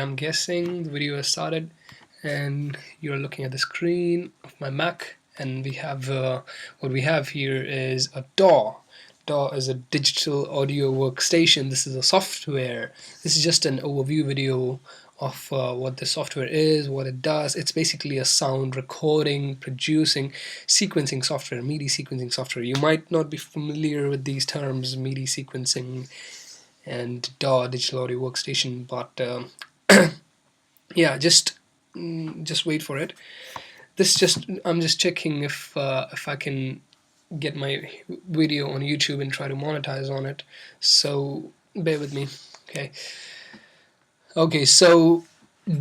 I'm guessing the video has started and you're looking at the screen of my Mac, and we have what we have here is a DAW. DAW is a digital audio workstation. This is a software. This is just an overview video of what the software is, what it does. It's basically a sound recording, producing, sequencing software, MIDI sequencing software. You might not be familiar with these terms, MIDI sequencing and DAW, digital audio workstation, but yeah, just wait for it. I'm just checking if I can get my video on YouTube and try to monetize on it, so bear with me. Okay, so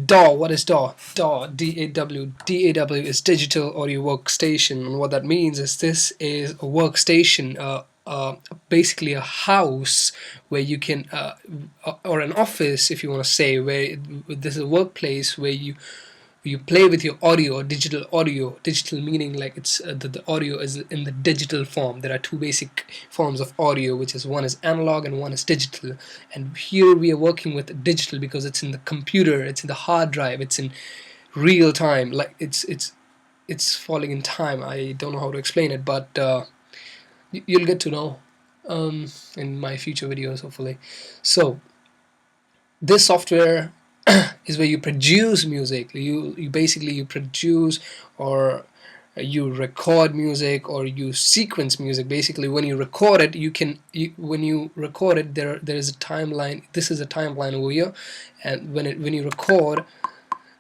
DAW, what is DAW? DAW, D-A-W. D-A-W is Digital Audio Workstation, and what that means is this is a workstation, basically a house where you can, or an office if you want to say, where this is a workplace where you play with your audio, digital audio. Digital meaning like it's the audio is in the digital form. There are two basic forms of audio, which is one is analog and one is digital. And here we are working with digital because it's in the computer, it's in the hard drive, it's in real time. Like it's falling in time. I don't know how to explain it, but you'll get to know in my future videos, hopefully. So this software is where you produce music. You basically you produce or you record music or you sequence music. Basically, when you record it, when you record it, there is a timeline. This is a timeline over here, and when you record,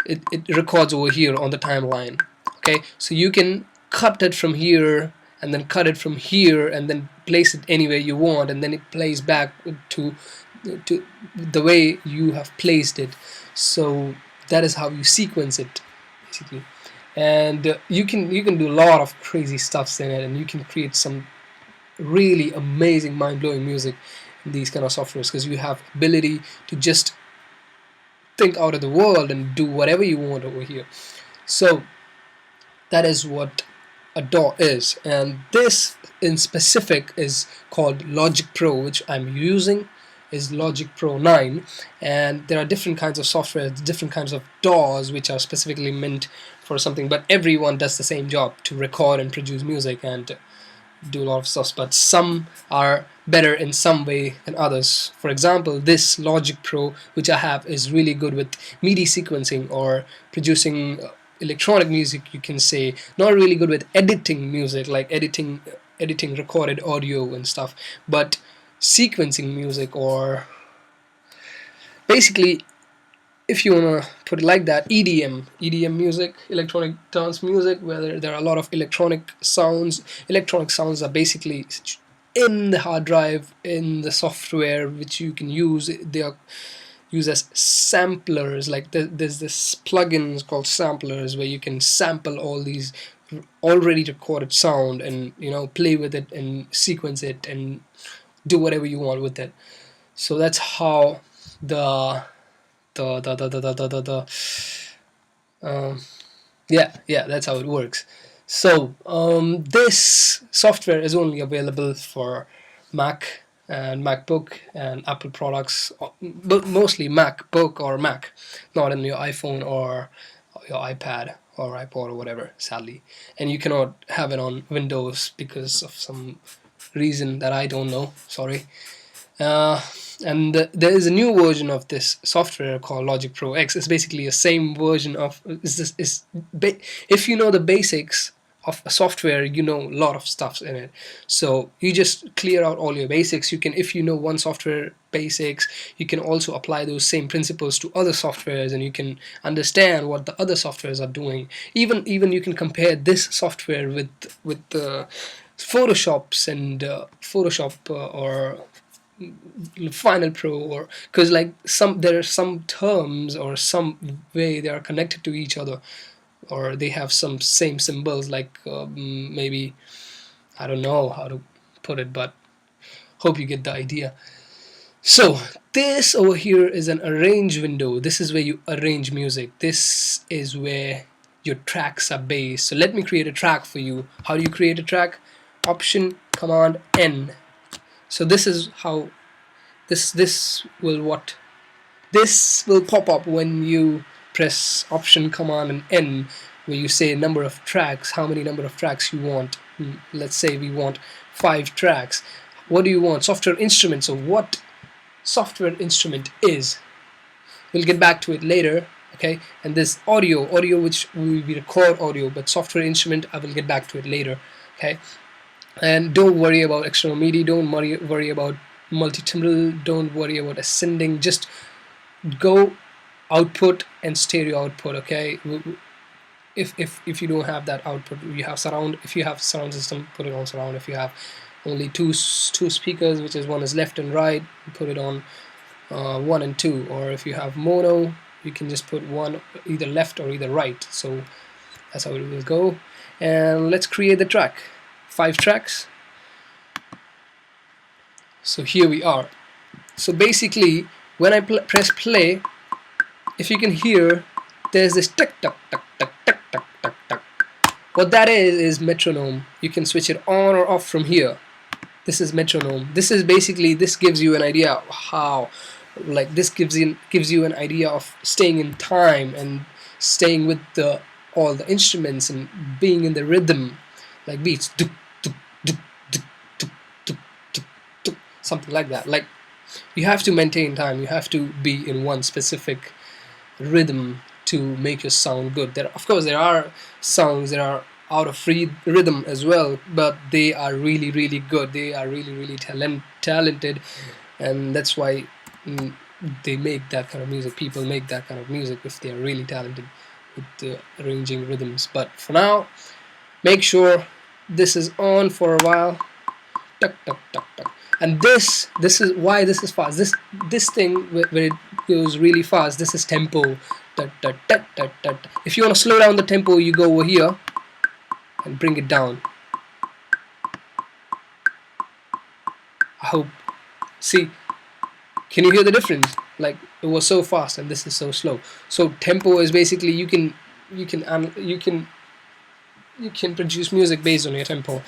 it records over here on the timeline. Okay, so you can cut it from here and then cut it from here and then place it anywhere you want, and then it plays back to the way you have placed it. So that is how you sequence it, basically. And you can do a lot of crazy stuffs in it, and you can create some really amazing, mind-blowing music in these kind of softwares, because you have ability to just think out of the world and do whatever you want over here. So that is what a DAW is, and this in specific is called Logic Pro, which I'm using is Logic Pro 9, and there are different kinds of software, different kinds of DAWs which are specifically meant for something, but everyone does the same job, to record and produce music and do a lot of stuff, but some are better in some way than others. For example, this Logic Pro which I have is really good with MIDI sequencing or producing electronic music, you can say. Not really good with editing music, like editing recorded audio and stuff, but sequencing music, or basically, if you want to put it like that, EDM music, electronic dance music, where there are a lot of electronic sounds. Electronic sounds are basically in the hard drive, in the software which you can use. They are used as samplers. Like there's this plugins called samplers where you can sample all these already recorded sound and play with it and sequence it and do whatever you want with it. So that's how yeah, that's how it works. So this software is only available for Mac and MacBook and Apple products, but mostly MacBook or Mac, not in your iPhone or your iPad or iPod or whatever, sadly. And you cannot have it on Windows because of some reason that I don't know, sorry. And there is a new version of this software called Logic Pro X. It's basically the same version of if you know the basics of a software, you know a lot of stuffs in it. So you just clear out all your basics. You can, if you know one software basics, you can also apply those same principles to other softwares, and you can understand what the other softwares are doing. Even you can compare this software with the Photoshops and Photoshop or Final Pro, or because like there are some terms or some way they are connected to each other, or they have some same symbols, like maybe I don't know how to put it, but hope you get the idea. So this over here is an arrange window. This is where you arrange music. This is where your tracks are based. So let me create a track for you. How do you create a track? Option Command N. So this is how this will what This will pop up when you press Option, Command, and N, where you say number of tracks, how many number of tracks you want. Let's say we want 5 tracks. What do you want? Software instrument. So what software instrument is? We'll get back to it later. Okay, and this audio which we record audio, but software instrument, I will get back to it later. Okay, and don't worry about external MIDI, don't worry about multi-timbral, don't worry about ascending, just go output and stereo output. Okay, if you don't have that output, you have surround. If you have surround system, put it on surround. If you have only two speakers, which is one is left and right, put it on 1 and 2. Or if you have mono, you can just put one either left or either right. So that's how it will go. And let's create the track. 5 tracks. So here we are. So basically, when I press play, if you can hear, there's this tick tuck tuck tuck tuck tuck tuck tuck. What that is metronome. You can switch it on or off from here. This is metronome. This is basically, this gives you an idea of how, like, this gives you an idea of staying in time and staying with all the instruments and being in the rhythm, like beats, something like that. Like, you have to maintain time. You have to be in one specific rhythm to make your sound good. Of course, there are songs that are out of free rhythm as well, but they are really, really good. They are really, really talented, and that's why they make that kind of music. People make that kind of music if they are really talented with arranging rhythms. But for now, make sure this is on for a while. Tuck, tuck, tuck, tuck. And this is why this is fast. This thing where it goes really fast, this is tempo. Tut, tut, tut, tut, tut. If you want to slow down the tempo, you go over here and bring it down. I hope. See, can you hear the difference? Like, it was so fast and this is so slow. So tempo is basically, you can produce music based on your tempo.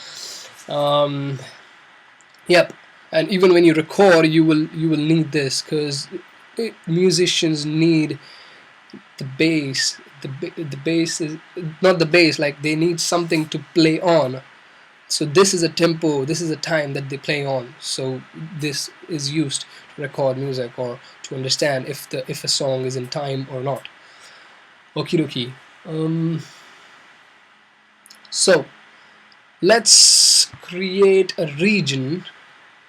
Yep. And even when you record, you will need this, because musicians need the bass. The bass is not the bass, like they need something to play on. So this is a tempo, this is a time that they play on. So this is used to record music or to understand if a song is in time or not. Okie dokie. So let's create a region.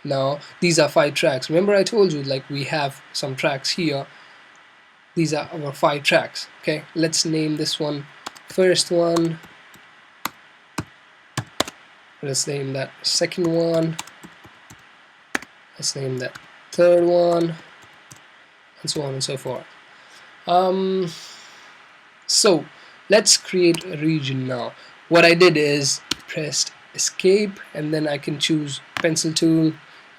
Now these are 5 tracks. Remember I told you, like, we have some tracks here. These are our 5 tracks. Okay, let's name this one first one. Let's name that second one. Let's name that third one, and so on and so forth. So let's create a region now. What I did is pressed escape, and then I can choose pencil tool,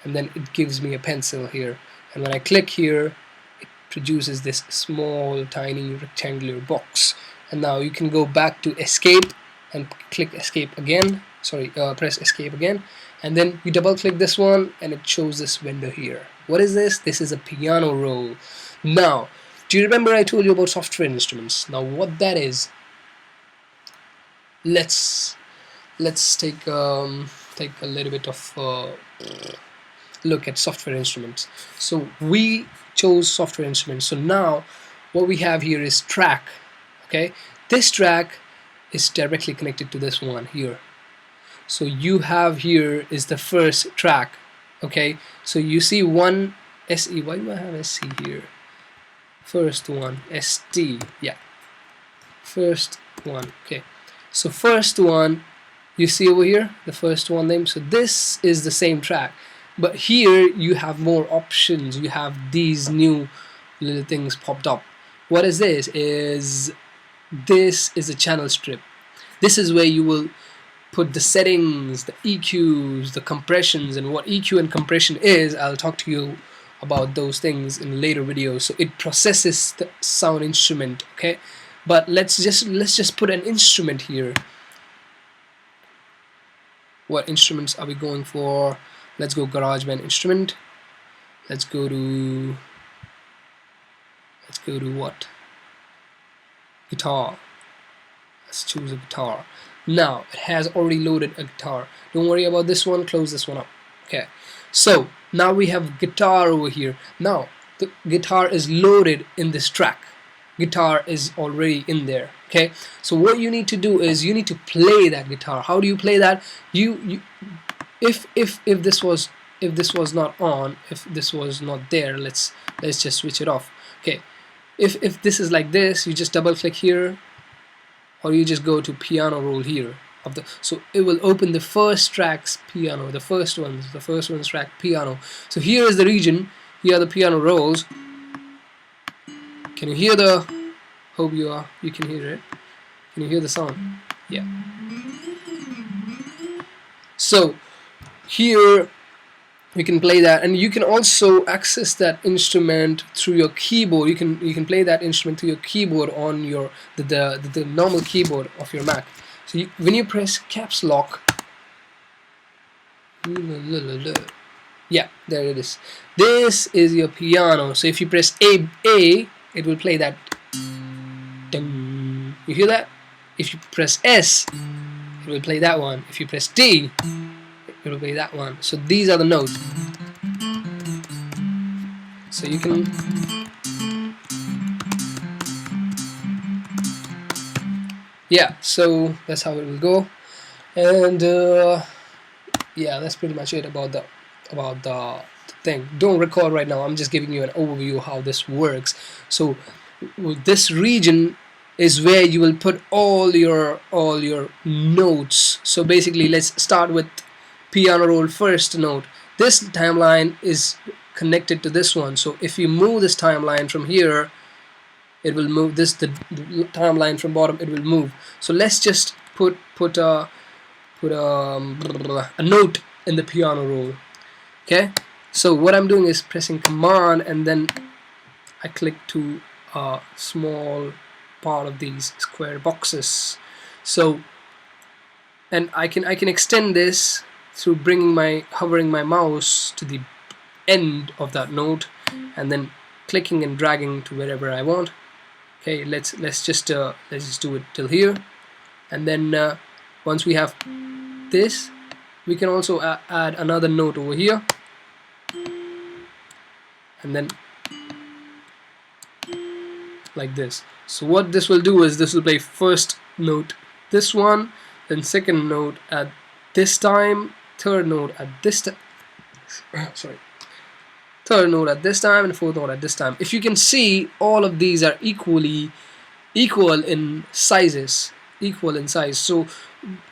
and then it gives me a pencil here. And when I click here, it produces this small tiny rectangular box. And now you can go back to escape and click escape again. Sorry, press escape again, and then you double click this one and it shows this window here. What is this? This is a piano roll. Now, do you remember I told you about software instruments? Now what that is, let's take a little bit of look at software instruments. So we chose software instruments. So now what we have here is track. Okay, this track is directly connected to this one here. So you have here is the first track. Okay, so you see one SE. Why do I have SC here? First one, ST. Yeah, first one. Okay, so first one, you see over here the first one name. So this is the same track, but here you have more options. You have these new little things popped up. What is this? This is a channel strip. This is where you will put the settings, the EQs, the compressions, and what EQ and compression is. I'll talk to you about those things in later videos. So it processes the sound instrument. Okay, but let's just put an instrument here. What instruments are we going for? Let's go GarageBand instrument. Let's go to Let's go to what? Guitar. Let's choose a guitar. Now it has already loaded a guitar. Don't worry about this one, close this one up. Okay, so now we have guitar over here. Now the guitar is loaded in this track. Guitar is already in there. Okay, so what you need to do is you need to play that guitar. How do you play that? If this was not on, if this was not there, let's just switch it off. Okay, if this is like this, you just double click here, or you just go to piano roll here of the, so it will open the first track's piano, the first one's track piano. So here is the region, here are the piano rolls. Can you hear the, hope you can hear it. Can you hear the sound? Yeah. So here you can play that, and you can also access that instrument through your keyboard. You can play that instrument through your keyboard on your the normal keyboard of your Mac. So when you press caps lock, yeah, there it is. This is your piano. So if you press A, it will play that. Ding. You hear that? If you press S, it will play that one. If you press D, it will play that one. So these are the notes. So you can yeah, so that's how it will go. And yeah, that's pretty much it about the thing. Don't record right now, I'm just giving you an overview of how this works. So this region is where you will put all your notes. So basically, let's start with piano roll first note. This timeline is connected to this one, so if you move this timeline from here, it will move this, the timeline from bottom, it will move. So let's just put a note in the piano roll. Okay, so what I'm doing is pressing command, and then I click to a small part of these square boxes. So, and I can extend this through hovering my mouse to the end of that note, and then clicking and dragging to wherever I want. Okay, let's just do it till here, and then once we have this, we can also add another note over here, and then like this. So what this will do is this will play first note this one, then second note at this time, third note at this time, sorry, third note at this time, and fourth note at this time. If you can see, all of these are equal in sizes, equal in size. So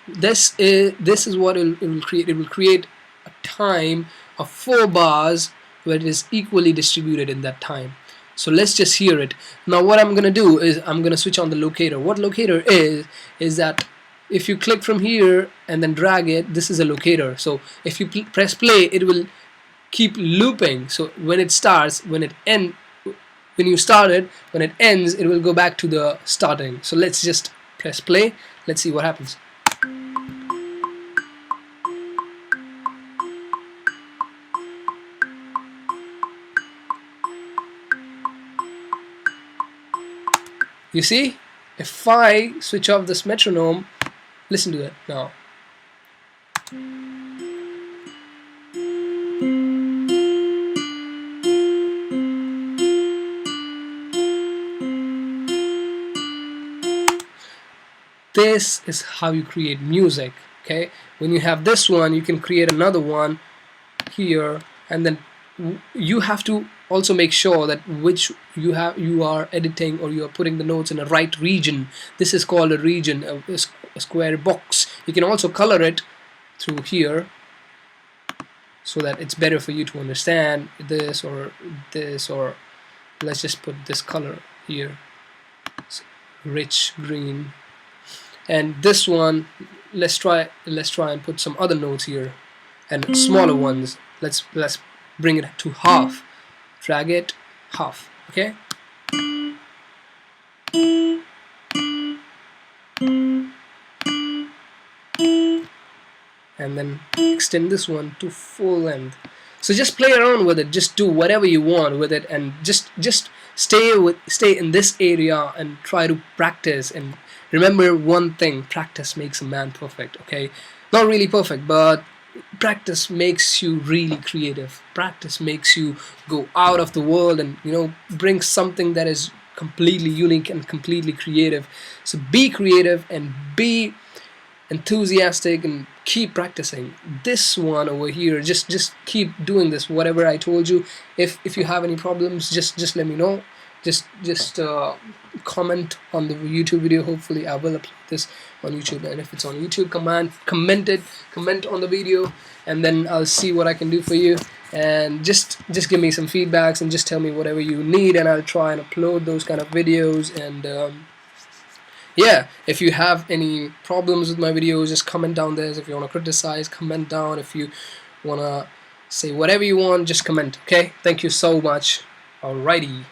this is what it will create. It will create a time of 4 bars where it is equally distributed in that time. So let's just hear it. Now what I'm gonna do is I'm gonna switch on the locator. What locator is that if you click from here and then drag it, this is a locator. So if you press play, it will keep looping. So when it starts, when you start it, when it ends, it will go back to the starting. So let's just press play. Let's see what happens. You see, if I switch off this metronome, listen to it now. This is how you create music. Okay, when you have this one, you can create another one here, and then you have to also make sure that which you are editing, or you are putting the notes in the right region. This is called a region, a square box. You can also color it through here so that it's better for you to understand this, or let's just put this color here, it's rich green. And this one, let's try and put some other notes here, and smaller ones. Let's bring it to half. Drag it half. Okay. And then extend this one to full length. So just play around with it, just do whatever you want with it, and just stay in this area and try to practice. And remember one thing: practice makes a man perfect. Okay, not really perfect, but practice makes you really creative. Practice makes you go out of the world and, you know, bring something that is completely unique and completely creative. So be creative and be enthusiastic and keep practicing. This one over here, just keep doing this, whatever I told you. If you have any problems, just let me know. Just comment on the YouTube video. Hopefully I will upload this on YouTube, and if it's on YouTube, comment on the video, and then I'll see what I can do for you. And just give me some feedbacks and just tell me whatever you need, and I'll try and upload those kind of videos. And yeah, if you have any problems with my videos, just comment down there. If you want to criticize, comment down. If you want to say whatever you want, just comment. Okay, thank you so much. Alrighty.